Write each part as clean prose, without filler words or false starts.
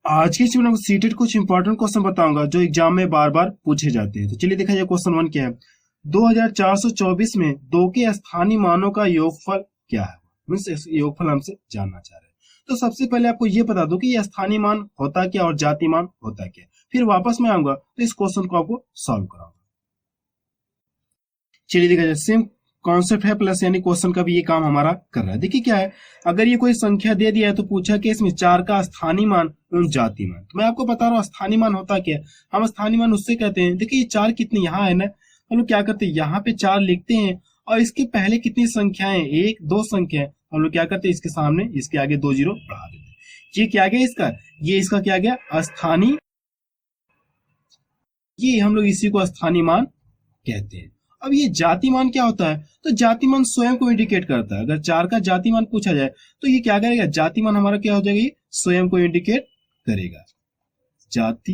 आज के इसमें सीटेड कुछ इंपॉर्टेंट क्वेश्चन बताऊंगा जो एग्जाम में बार बार पूछे जाते हैं। तो चलिए देखा जाए क्वेश्चन वन क्या है। 2424 में दो के स्थानीय मानों का योगफल क्या है। मीन्स योगफल हमसे जानना चाह रहे हैं। तो सबसे पहले आपको ये बता दूं कि यह स्थानीय मान होता क्या और जाति मान होता क्या। फिर वापस में आऊंगा तो इस क्वेश्चन को आपको सॉल्व कराऊंगा। चलिए देखा जाए, सेम कॉन्सेप्ट है प्लस यानी क्वेश्चन का भी ये काम हमारा कर रहा है। देखिए क्या है, अगर ये कोई संख्या दे दिया है तो पूछा कि इसमें 4 का स्थानीय मान एवं जाति मान। तो मैं आपको बता रहा हूँ स्थानीय मान होता क्या है। हम स्थानीय मान उससे कहते हैं, देखिए ये 4 कितनी यहाँ है ना, हम लोग क्या करते हैं यहाँ पे 4 लिखते हैं और इसके पहले कितनी संख्याएं, एक दो संख्या, हम लोग क्या करते हैं इसके सामने इसके आगे 2 जीरो बढ़ा देते हैं। ये क्या गया इसका, ये इसका क्या गया स्थानीय, ये हम लोग इसी को स्थानीय मान कहते हैं। अब ये जातिमान क्या होता है, तो जातिमान स्वयं को इंडिकेट करता है। अगर 4 का जातिमान पूछा जाए तो ये क्या करेगा, जातिमान हमारा क्या हो जाएगा, ये स्वयं को इंडिकेट करेगा जाति।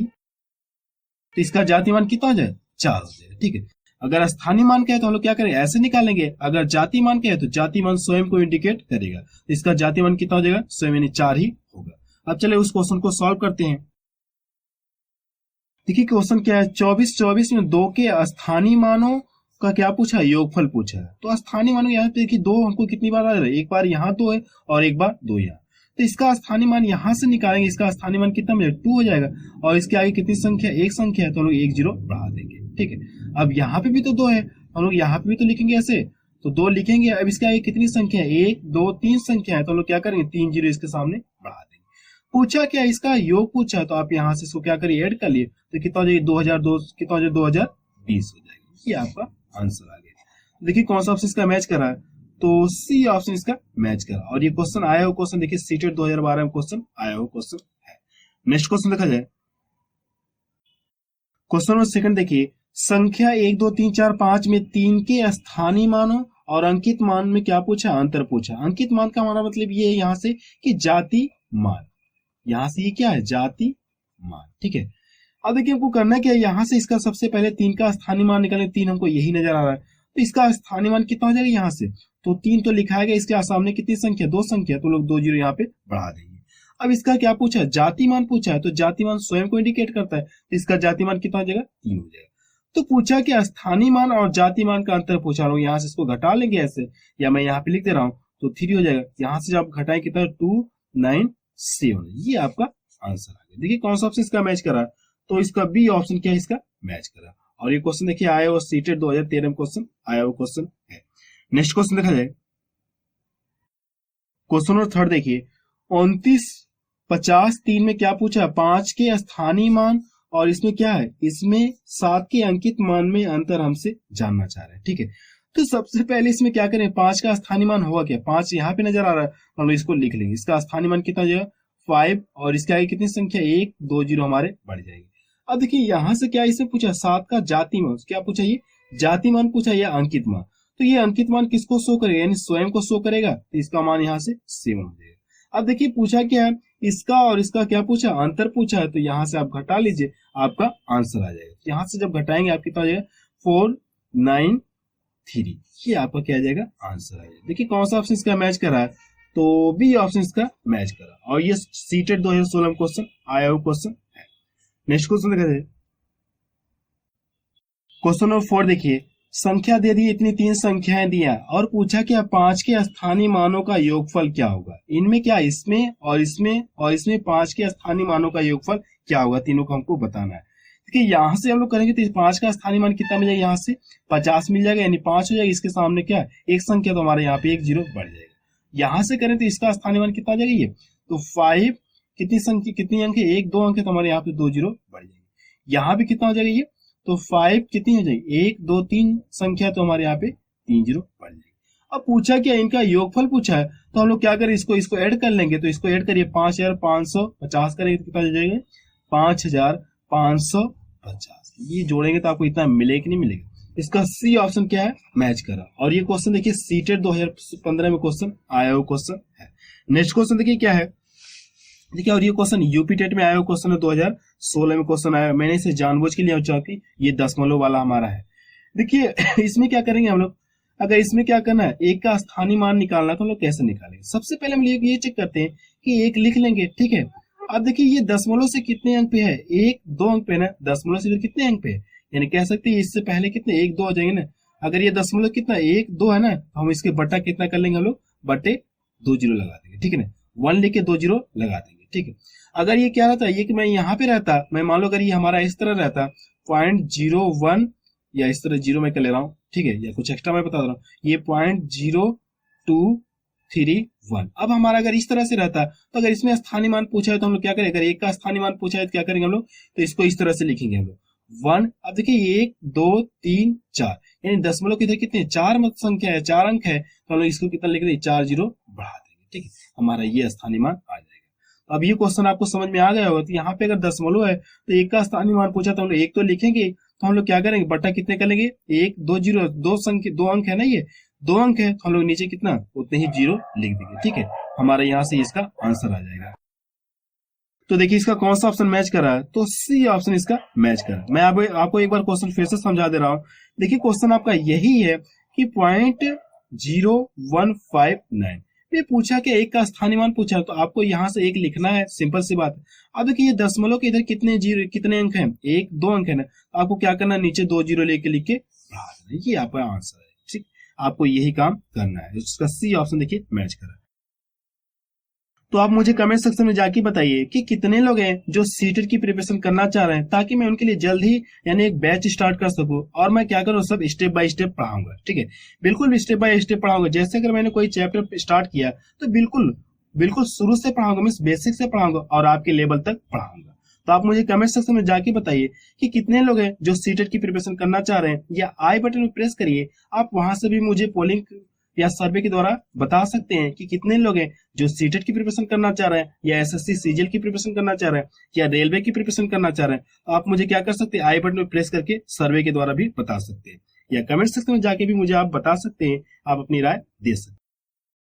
तो इसका जातिमान कितना हो जाए, 4 हो जाएगा। ठीक है, अगर स्थानीय मान क्या है तो हम लोग क्या करेंगे ऐसे निकालेंगे। अगर जाति मान क्या है तो जातिमान स्वयं को इंडिकेट करेगा, तो इसका जातिमान कितना हो जाएगा, स्वयं यानी 4 ही होगा। अब चले उस क्वेश्चन को सॉल्व करते हैं। देखिए क्वेश्चन क्या है, 2424 में दो के स्थानीय मानों का क्या पूछा है, योगफल पूछा है। तो स्थानीय मानो यहाँ पे देखिए दो हमको कितनी बार आ रहा है, एक बार यहाँ 2 है और एक बार 2 यहाँ। तो इसका स्थानीय मान यहाँ से निकालेंगे, इसका स्थानीय मान कितना मिलेगा, 2 हो जाएगा। और इसके आगे कितनी संख्या, एक संख्या है, तो हम लोग 1 जीरो बढ़ा देंगे। ठीक है, अब यहाँ पे भी तो 2 है, हम लोग यहाँ पे भी तो लिखेंगे ऐसे, तो 2 लिखेंगे। अब इसके आगे कितनी संख्या है, 1 2 3 संख्या है, तो हम लोग क्या करेंगे 3 जीरो इसके सामने बढ़ा देंगे। पूछा क्या, इसका योग पूछा, तो आप यहाँ से इसको क्या करिए ऐड कर लिए, तो कितना हो जाएगा 2002, कितना हो जाएगा 2020 हो जाएगा। ये आपका आंसर आ गया। देखिए कौन सा ऑप्शन इसका मैच कर रहा है, तो सी ऑप्शन इसका मैच कर रहा है। और ये क्वेश्चन आया हुआ क्वेश्चन देखिए सीटेट 2012 में क्वेश्चन आया हुआ क्वेश्चन है। नेक्स्ट क्वेश्चन देखा जाए, क्वेश्चन नंबर सेकंड देखिए, संख्या 1 2 3 4 5 में 3 के स्थानीय मानों और अंकित मान में क्या पूछा, अंतर पूछा। अंकित मान का हमारा मतलब ये है यहाँ से कि जाति मान, यहाँ से ये क्या है जाति मान। ठीक है, अब देखिए हमको करना क्या है, यहाँ से इसका सबसे पहले 3 का स्थानीय मान निकालें। 3 हमको यही नजर आ रहा है, तो इसका स्थानीय मान कितना हो जाएगा यहाँ से, तो 3 तो लिखा है, इसके सामने कितनी संख्या, 2 संख्या, तो लोग 2 जीरो यहाँ पे बढ़ा देंगे। अब इसका क्या पूछा है, जाति मान पूछा है, तो जाति मान स्वयं को इंडिकेट करता है, तो इसका जाति मान कितना हो जाएगा, 3 हो जाएगा। तो पूछा कि स्थानीय मान और जाति मान का अंतर पूछा, लोग यहाँ से इसको घटा लेंगे ऐसे, या मैं यहाँ पे लिख दे रहा हूँ, तो 3 हो जाएगा। यहाँ से जब घटाएं कितना, 297, ये आपका आंसर आ गया। देखिए कौन सा ऑप्शन इसका मैच करा, तो इसका बी ऑप्शन क्या है इसका मैच करा। और ये क्वेश्चन देखिए आया हुआ सीटेट 2013 में क्वेश्चन आया हुआ क्वेश्चन है। नेक्स्ट क्वेश्चन देखा जाए, क्वेश्चन नंबर थर्ड देखिए, 2950 में क्या पूछा, 5 के स्थानीय मान और इसमें क्या है, इसमें 7 के अंकित मान में अंतर हमसे जानना चाह रहे हैं। ठीक है, तो सबसे पहले इसमें क्या करें, 5 का स्थानीय मान होगा क्या, 5 यहाँ पे नजर आ रहा है, हम लोग इसको लिख लेंगे। इसका स्थानीय मान कितना जाएगा 5, और इसके आगे कितनी संख्या 1 2 जीरो हमारे बढ़ जाएगी। अब देखिए यहाँ से क्या इसमें पूछा, 7 का जाति मान, क्या पूछा, ये जाति मान पूछा या अंकित मान। तो ये अंकित मान किसको शो करेगा, यानी स्वयं को शो करेगा, तो इसका मान यहाँ से 7 हो जाएगा। अब देखिए पूछा क्या है, इसका और इसका क्या पूछा, अंतर पूछा है, तो यहाँ से आप घटा लीजिए, आपका आंसर आ जाएगा। यहाँ से जब घटाएंगे आप कितना हो जाएगा 493, ये आपका क्या आ जाएगा आंसर आ जाएगा। देखिए कौन सा ऑप्शन इसका मैच कर रहा है, तो बी ऑप्शन इसका मैच कर रहा है। और ये सीटेट 2016 में क्वेश्चन आया हुआ क्वेश्चन है। नेक्स्ट क्वेश्चन देखा जाए, क्वेश्चन नंबर 4 देखिए, संख्या दे दी, इतनी 3 संख्याएं दिया और पूछा कि 5 के स्थानीय मानों का योगफल क्या होगा। इनमें क्या, इसमें और इसमें और इसमें 5 के स्थानीय मानों का योगफल क्या होगा, तीनों को हमको बताना है। देखिए यहाँ से हम लोग करेंगे तो 5 का स्थानीय मान कितना मिल जाएगा, यहाँ से 50 मिल जाएगा, यानी 5 हो जाएगा। इसके सामने क्या है, एक संख्या, तो हमारे यहाँ पे 1 जीरो बढ़ जाएगा। यहाँ से करें तो इसका स्थानीय मान कितना आ जाएगा, ये तो 5 कितनी संख्या, कितनी अंक है, 1 2 अंक है, तो हमारे यहाँ पे 2 जीरो बढ़ जाएंगे। यहाँ भी कितना हो जाएगा, ये तो 5 कितनी हो जाएगी, 1 2 3 संख्या, तो हमारे यहाँ पे 3 जीरो बढ़ जाएगी। अब पूछा क्या, इनका योगफल पूछा है, तो हम लोग क्या करें, इसको ऐड कर लेंगे। तो इसको ऐड करिए, 5550 करेंगे तो कितना हो जाएगा 5550। ये जोड़ेंगे तो आपको इतना मिलेगा कि नहीं मिलेगा। इसका सी ऑप्शन क्या है मैच करा। और ये क्वेश्चन देखिए सीटेट 2015 में क्वेश्चन आया हुआ क्वेश्चन है। नेक्स्ट क्वेश्चन देखिए क्या है, देखिए और ये क्वेश्चन यूपी टेट में आया हुआ क्वेश्चन है, 2016 में क्वेश्चन आया। मैंने इसे जानबूझ के लिए चाहती, ये दशमलव वाला हमारा है। देखिए इसमें क्या करेंगे हम लोग, अगर इसमें क्या करना है, एक का स्थानीय मान निकालना, तो हम लोग कैसे निकालेंगे। सबसे पहले हम लोग ये चेक करते हैं कि एक लिख लेंगे, ठीक है, अब देखिए ये दशमलव से कितने अंक पे है, 1 2 अंक पे है ना, दशमलव से इधर कितने अंक पे है, यानी कह सकते हैं इससे पहले कितने 1 2 हो जाएंगे ना। अगर ये दशमलव कितना 1 2 है ना, तो हम इसके बटा कितना कर लेंगे हम लोग, बटे 2 जीरो लगा देंगे, ठीक है ना, 1 लेके 2 जीरो लगा देंगे, ठीक है। अगर ये क्या रहता है, ये कि मैं यहाँ पे रहता, मैं मान लो अगर ये हमारा इस तरह रहता 0.01 या इस तरह जीरो मैं कर ले रहा हूँ, ठीक है, या कुछ एक्स्ट्रा मैं बता रहा हूँ, ये 0.0231। अब हमारा अगर इस तरह से रहता, तो अगर इसमें स्थानीय मान पूछा है तो हम लोग क्या करें, अगर एक का स्थानीय मान पूछा है तो क्या करेंगे हम लोग, तो इसको इस तरह से लिखेंगे हम लोग 1। अब देखिए 1 2 3 4, यानी दशमलव किधर कितने 4 मत संख्या है, 4 अंक है, तो हम लोग इसको कितना लिख देंगे, 4 जीरो बढ़ा देंगे, ठीक है, हमारा ये स्थानीय मान आ जाएगा। अब ये क्वेश्चन आपको समझ में आ गया होगा, तो यहाँ पे अगर दशमलव है तो एक का स्थानीय मान पूछा तो हम लोग एक तो लिखेंगे, तो हम लोग क्या करेंगे, बटा कितने कर लेंगे, 1 2 जीरो, दो संख्या 2 अंक है ना, ये 2 अंक है, तो हम लोग नीचे कितना उतने ही जीरो लिख देंगे, ठीक है, हमारा यहाँ से इसका आंसर आ जाएगा। तो देखिए इसका कौन सा ऑप्शन मैच कर रहा है, तो सी ऑप्शन इसका मैच कर रहा है। मैं आपको एक बार क्वेश्चन फिर से समझा दे रहा हूँ। देखिए क्वेश्चन आपका यही है कि 0.0159 ये पूछा कि एक का स्थानीय मान पूछा, तो आपको यहाँ से एक लिखना है, सिंपल सी बात है। अब देखिए ये दशमलव के इधर कितने जीरो कितने अंक हैं, 1 2 अंक है ना, तो आपको क्या करना है, नीचे 2 जीरो लेके लिख के बढ़ा देना, ये आपका आंसर है, ठीक, आपको यही काम करना है। इसका सी ऑप्शन देखिए मैच कर रहा है। तो आप मुझे कमेंट सेक्शन में जाके बताइए कि कितने लोग हैं जो सीटेट की प्रिपरेशन करना चाह रहे हैं, ताकि मैं उनके लिए जल्द ही यानी एक बैच स्टार्ट कर सकूं, और मैं क्या करूं, सब स्टेप बाय स्टेप पढ़ाऊंगा, ठीक है, बिल्कुल स्टेप बाय स्टेप पढ़ाऊंगा। जैसे अगर मैंने कोई चैप्टर स्टार्ट किया तो बिल्कुल बिल्कुल शुरू से पढ़ाऊंगा, मीन्स बेसिक से पढ़ाऊंगा और आपके लेवल तक पढ़ाऊंगा। तो आप मुझे कमेंट सेक्शन में जाके बताइए कि कितने लोग हैं जो सीटेट की प्रिपरेशन करना चाह रहे हैं, या आई बटन में प्रेस करिए, आप वहां से भी मुझे पोलिंग या सर्वे के द्वारा बता सकते हैं कि कितने लोग हैं जो सीटेट की प्रिपरेशन करना चाह रहे हैं, या एसएससी सीजीएल की प्रिपरेशन करना चाह रहे हैं, या रेलवे की प्रिपरेशन करना चाह रहे हैं। तो आप मुझे क्या कर सकते हैं, आई बटन में प्रेस करके सर्वे के द्वारा भी बता सकते हैं, या कमेंट सेक्शन में जाके भी मुझे आप बता सकते हैं, आप अपनी राय दे सकते हैं।